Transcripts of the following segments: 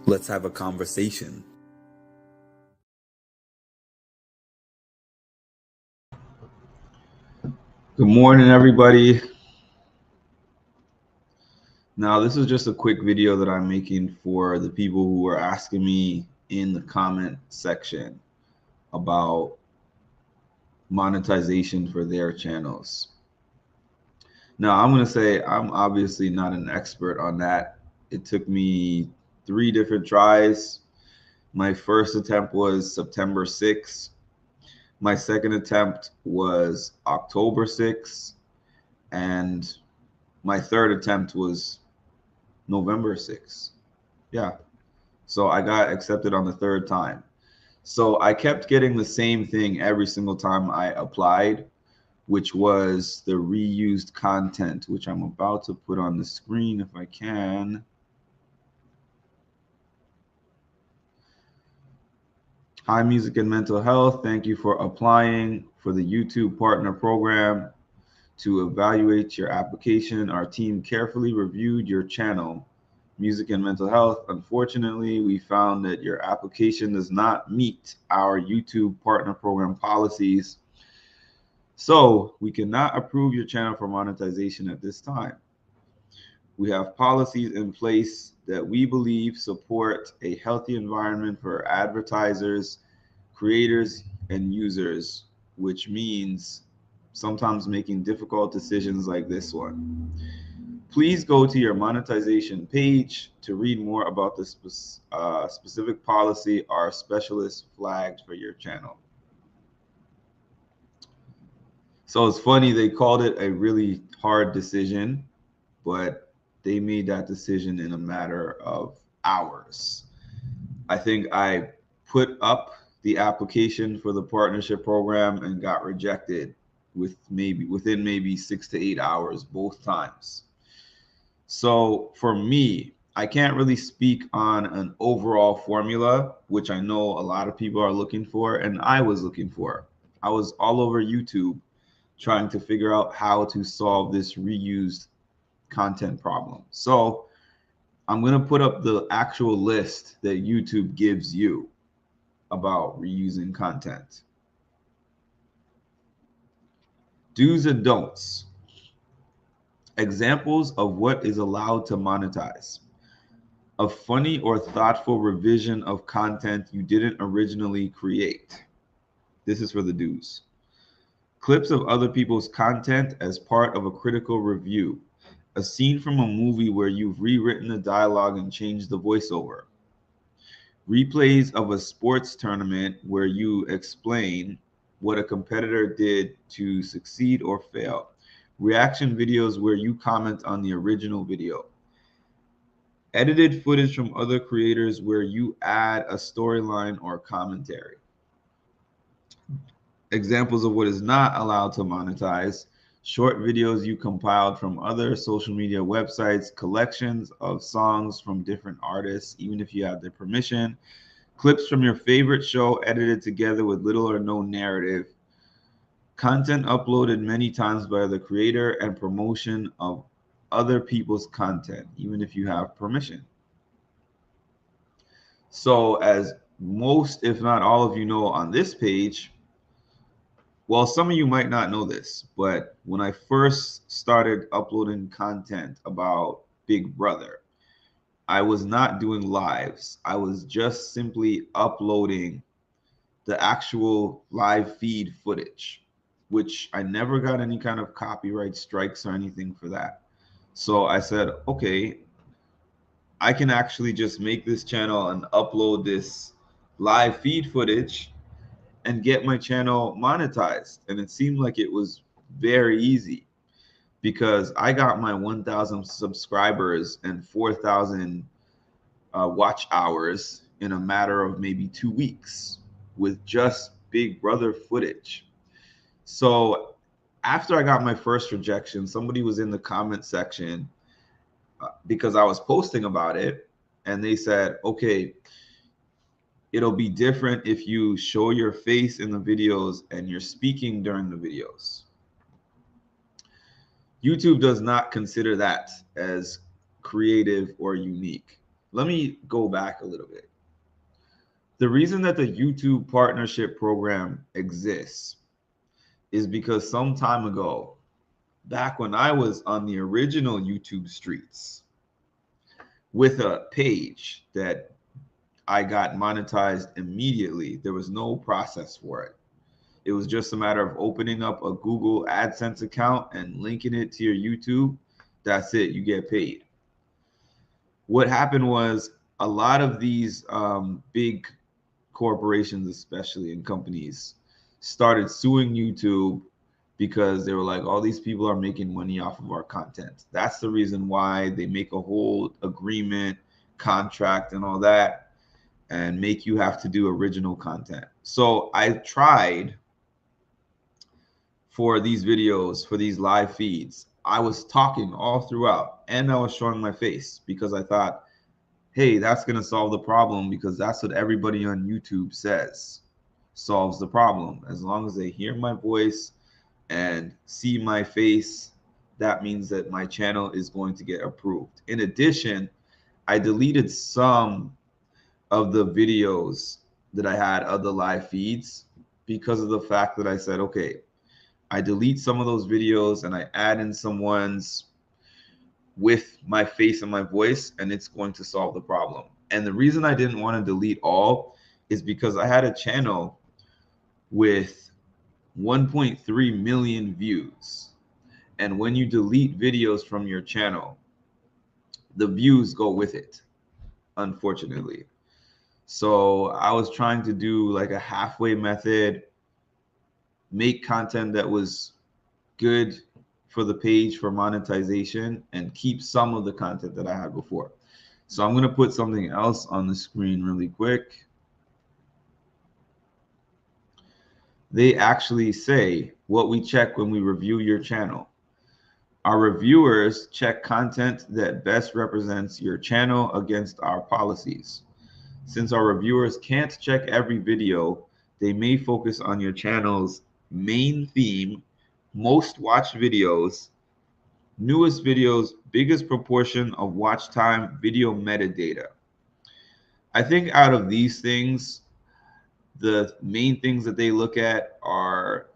Let's have a conversation. Good morning, everybody. Now, this is just a quick video that I'm making for the people who are asking me in the comment section about monetization for their channels. Now, I'm going to say I'm obviously not an expert on that. It took me 3 different tries. My first attempt was September 6th. My second attempt was October 6th. And my third attempt was November 6th. Yeah. So I got accepted on the third time. So I kept getting the same thing every single time I applied, which was the reused content, which I'm about to put on the screen if I can. Hi, Music and Mental Health. Thank you for applying for the YouTube Partner Program. To evaluate your application, our team carefully reviewed your channel, Music and Mental Health. Unfortunately, we found that your application does not meet our YouTube Partner Program policies, so we cannot approve your channel for monetization at this time. We have policies in place that we believe support a healthy environment for advertisers, creators, and users, which means sometimes making difficult decisions like this one. Please go to your monetization page to read more about the specific policy our specialist flagged for your channel. So it's funny, they called it a really hard decision, but they made that decision in a matter of hours. I think I put up the application for the partnership program and got rejected within maybe 6 to 8 hours both times. So for me, I can't really speak on an overall formula, which I know a lot of people are looking for, and I was looking for. I was all over YouTube trying to figure out how to solve this reused content problem. So I'm going to put up the actual list that YouTube gives you about reusing content. Do's and don'ts. Examples of what is allowed to monetize. A funny or thoughtful revision of content you didn't originally create. This is for the do's. Clips of other people's content as part of a critical review. A scene from a movie where you've rewritten the dialogue and changed the voiceover. Replays of a sports tournament where you explain what a competitor did to succeed or fail. Reaction videos where you comment on the original video. Edited footage from other creators where you add a storyline or commentary. Examples of what is not allowed to monetize. Short videos you compiled from other social media websites, collections of songs from different artists, even if you have their permission. Clips from your favorite show edited together with little or no narrative. Content uploaded many times by the creator and promotion of other people's content, even if you have permission. So as most, if not all of you know on this page, well, some of you might not know this, but when I first started uploading content about Big Brother, I was not doing lives. I was just simply uploading the actual live feed footage, which I never got any kind of copyright strikes or anything for that. So I said, okay, I can actually just make this channel and upload this live feed footage and get my channel monetized. And it seemed like it was very easy because I got my 1,000 subscribers and 4,000 watch hours in a matter of maybe 2 weeks with just Big Brother footage. So after I got my first rejection, somebody was in the comment section because I was posting about it, and they said, okay, it'll be different if you show your face in the videos and you're speaking during the videos. YouTube does not consider that as creative or unique. let me go back a little bit. The reason that the YouTube partnership program exists is because some time ago, back when I was on the original YouTube streets with a page that I got monetized immediately, there was no process for it. It was just a matter of opening up a Google AdSense account and linking it to your YouTube. That's it, you get paid. What happened was a lot of these big corporations, especially in companies, started suing YouTube because they were like, all these people are making money off of our content. That's the reason why they make a whole agreement, contract, and all that, and make you have to do original content. So I tried for these videos, for these live feeds, I was talking all throughout and I was showing my face because I thought, hey, that's going to solve the problem, because that's what everybody on YouTube says solves the problem. As long as they hear my voice and see my face, that means that my channel is going to get approved. In addition, I deleted some of the videos that I had of the live feeds because of the fact that I said, okay, I delete some of those videos and I add in some ones with my face and my voice, and it's going to solve the problem. And the reason I didn't want to delete all is because I had a channel with 1.3 million views. And when you delete videos from your channel, the views go with it, unfortunately. So I was trying to do like a halfway method, make content that was good for the page for monetization, and keep some of the content that I had before. So I'm going to put something else on the screen really quick. They actually say what we check when we review your channel. Our reviewers check content that best represents your channel against our policies. Since our reviewers can't check every video, they may focus on your channel's main theme, most watched videos, newest videos, biggest proportion of watch time, video metadata. I think out of these things, the main things that they look at are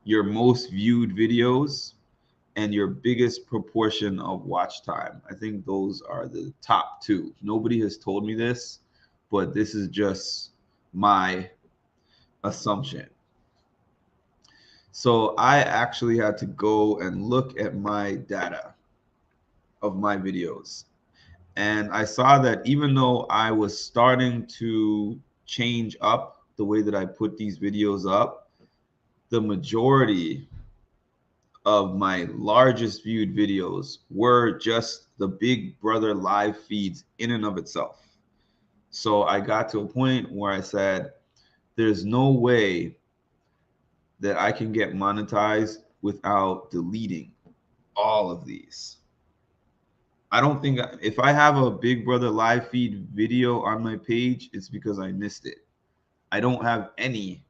your most viewed videos and your biggest proportion of watch time. I think those are the top two. Nobody has told me this, but this is just my assumption. So I actually had to go and look at my data of my videos. And I saw that even though I was starting to change up the way that I put these videos up, the majority of my largest viewed videos were just the Big Brother live feeds in and of itself. So I got to a point where I said, there's no way that I can get monetized without deleting all of these. I don't think, if I have a Big Brother live feed video on my page, it's because I missed it. I don't have any.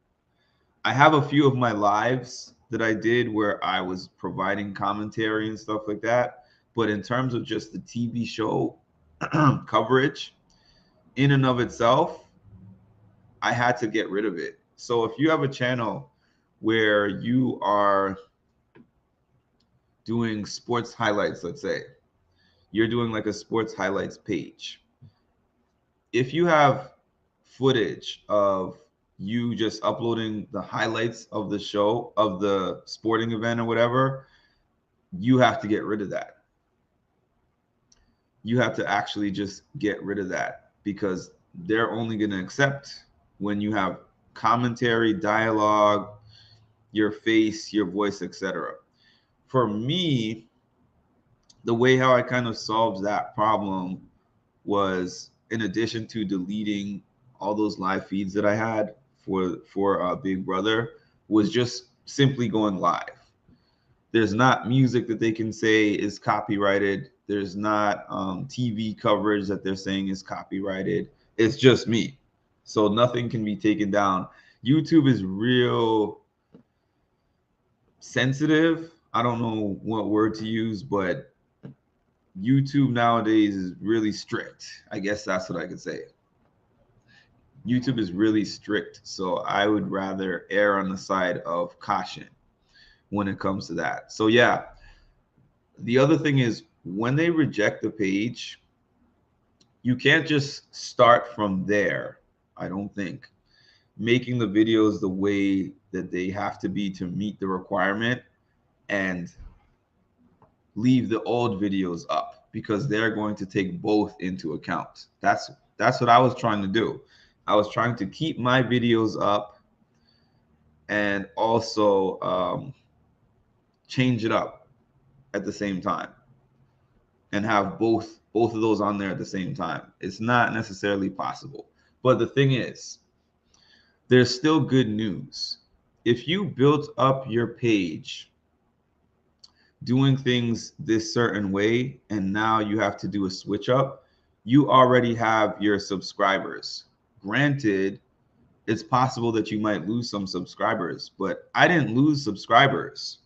I have a few of my lives that I did where I was providing commentary and stuff like that. But in terms of just the TV show coverage in and of itself, I had to get rid of it. So if you have a channel where you are doing sports highlights, let's say, you're doing like a sports highlights page. If you have footage of you just uploading the highlights of the show, of the sporting event or whatever, you have to get rid of that. You have to actually just get rid of that, because they're only going to accept when you have commentary, dialogue, your face, your voice, etc. For me, the way how I kind of solved that problem was, in addition to deleting all those live feeds that I had for Big Brother, was just simply going live. There's not music that they can say is copyrighted. There's not TV coverage that they're saying is copyrighted. It's just me. So nothing can be taken down. YouTube is real sensitive. I don't know what word to use, but YouTube nowadays is really strict. I guess that's what I could say. YouTube is really strict, so I would rather err on the side of caution when it comes to that. So yeah, the other thing is when they reject the page, you can't just start from there. I don't think making the videos the way that they have to be to meet the requirement and leave the old videos up, because they're going to take both into account. That's what I was trying to do. I was trying to keep my videos up and also change it up at the same time and have both of those on there at the same time. It's not necessarily possible. But the thing is, there's still good news. If you built up your page doing things this certain way and now you have to do a switch up, you already have your subscribers. Granted, it's possible that you might lose some subscribers, but I didn't lose subscribers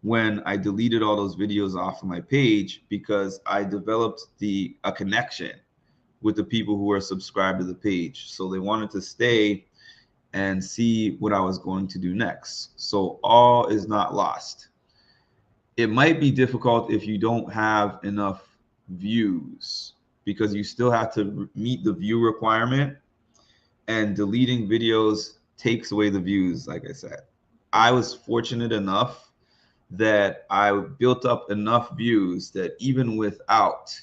when I deleted all those videos off of my page, because I developed a connection with the people who are subscribed to the page. So they wanted to stay and see what I was going to do next. So all is not lost. It might be difficult if you don't have enough views, because you still have to meet the view requirement, and deleting videos takes away the views. Like I said, I was fortunate enough that I built up enough views that even without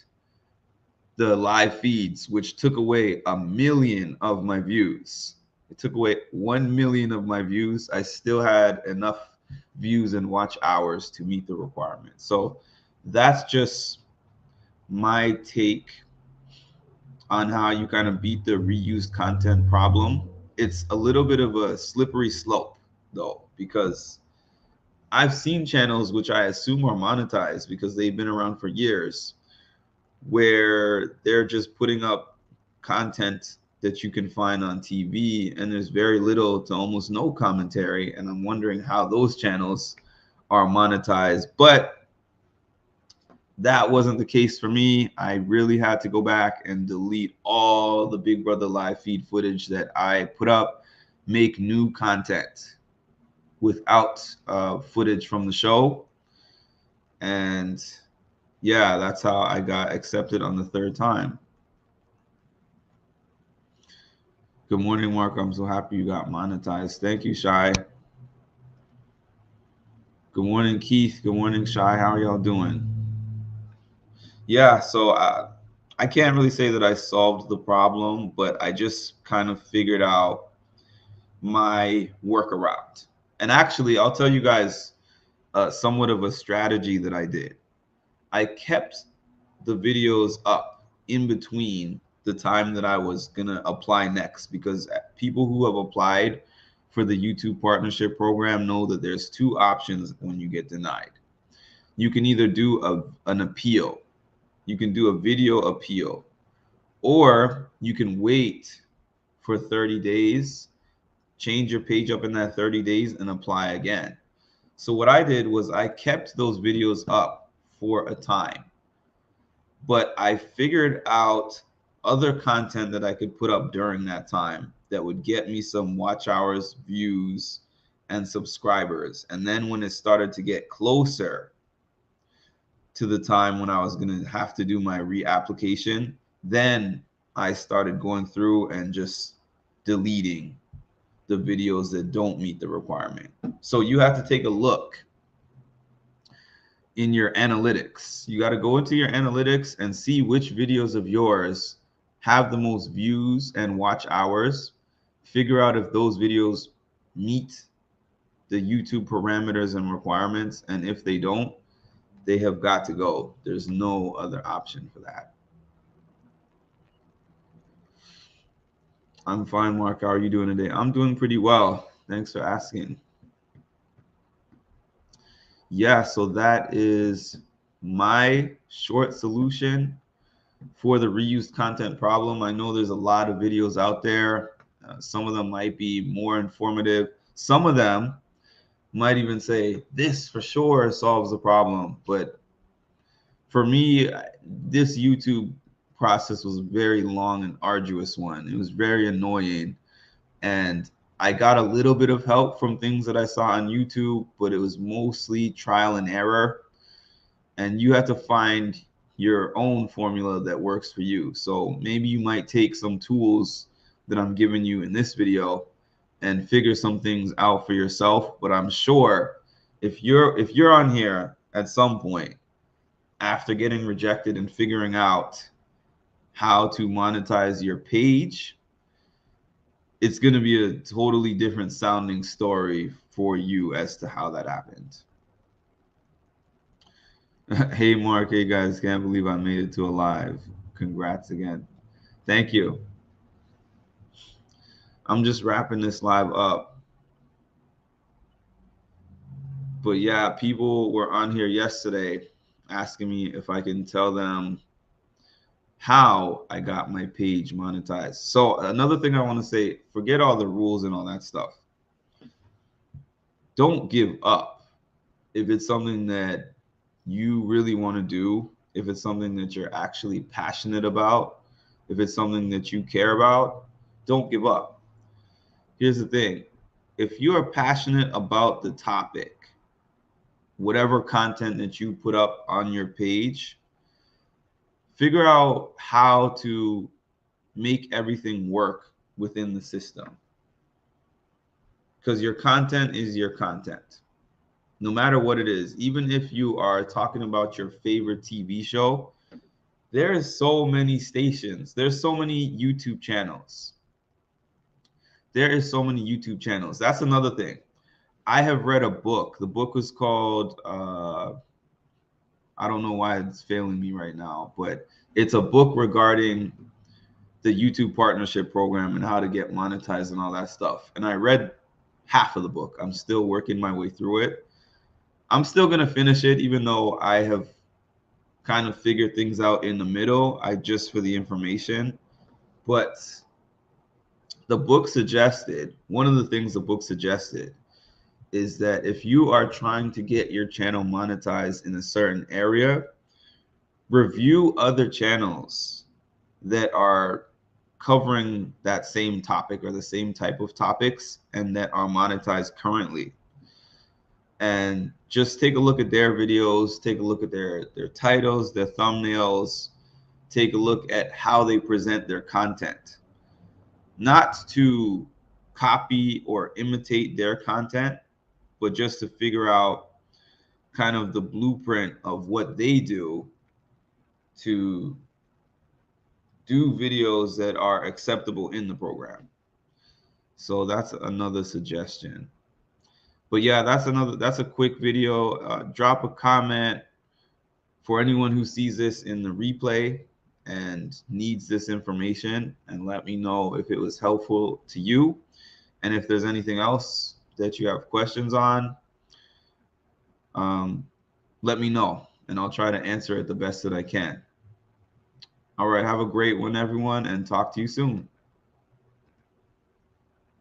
the live feeds, which took away 1 million of my views, it took away 1 million of my views, I still had enough views and watch hours to meet the requirement. So that's just my take on how you kind of beat the reused content problem. It's a little bit of a slippery slope though, because I've seen channels which I assume are monetized because they've been around for years, where they're just putting up content that you can find on TV, and there's very little to almost no commentary. And I'm wondering how those channels are monetized. But that wasn't the case for me. I really had to go back and delete all the Big Brother live feed footage that I put up, make new content without footage from the show. And yeah, that's how I got accepted on the third time. Good morning, Mark. I'm so happy you got monetized. Thank you, Shy. Good morning, Keith. Good morning, Shy. How are y'all doing? Yeah, so I can't really say that I solved the problem, but I just kind of figured out my workaround. And actually, I'll tell you guys somewhat of a strategy that I did. I kept the videos up in between the time that I was gonna apply next, because people who have applied for the YouTube partnership program know that there's two options when you get denied. You can either do an appeal, you can do a video appeal, or you can wait for 30 days, change your page up in that 30 days and apply again. So what I did was I kept those videos up for a time, but I figured out other content that I could put up during that time that would get me some watch hours, views, and subscribers. And then when it started to get closer to the time when I was going to have to do my reapplication, then I started going through and just deleting the videos that don't meet the requirement. So you have to take a look in your analytics. You got to go into your analytics and see which videos of yours have the most views and watch hours. Figure out if those videos meet the YouTube parameters and requirements. And if they don't, they have got to go. There's no other option for that. I'm fine, Mark. How are you doing today? I'm doing pretty well. Thanks for asking. Yeah, so that is my short solution for the reused content problem. I know there's a lot of videos out there. Some of them might be more informative. Some of them might even say this for sure solves the problem, but For me, this YouTube process was a very long and arduous one. It was very annoying, and I got a little bit of help from things that I saw on YouTube, but it was mostly trial and error, and you have to find your own formula that works for you. So maybe you might take some tools that I'm giving you in this video and figure some things out for yourself. But I'm sure if you're on here at some point after getting rejected and figuring out how to monetize your page, it's going to be a totally different sounding story for you as to how that happened. Hey Mark, hey guys, can't believe I made it to a live. Congrats again. Thank you. I'm just wrapping this live up. But yeah, people were on here yesterday asking me if I can tell them how I got my page monetized. So another thing I want to say, forget all the rules and all that stuff. Don't give up. If it's something that you really want to do, if it's something that you're actually passionate about, if it's something that you care about, don't give up. Here's the thing. If you are passionate about the topic, whatever content that you put up on your page, figure out how to make everything work within the system. Because your content is your content. No matter what it is, even if you are talking about your favorite TV show, there is so many stations. There's so many YouTube channels. There is so many YouTube channels. That's another thing. I have read a book. The book was called, I don't know why it's failing me right now, but it's a book regarding the YouTube partnership program and how to get monetized and all that stuff. And I read half of the book. I'm still working my way through it. I'm still going to finish it, even though I have kind of figured things out in the middle. I just for the information. But the book suggested, one of the things the book suggested is that if you are trying to get your channel monetized in a certain area, review other channels that are covering that same topic or the same type of topics and that are monetized currently. And just take a look at their videos, take a look at their titles, their thumbnails, take a look at how they present their content. Not to copy or imitate their content, but just to figure out kind of the blueprint of what they do to do videos that are acceptable in the program. So that's another suggestion. But yeah, that's a quick video. Drop a comment for anyone who sees this in the replay and needs this information, and let me know if it was helpful to you. And if there's anything else that you have questions on, let me know, and I'll try to answer it the best that I can. All right, have a great one, everyone, and talk to you soon.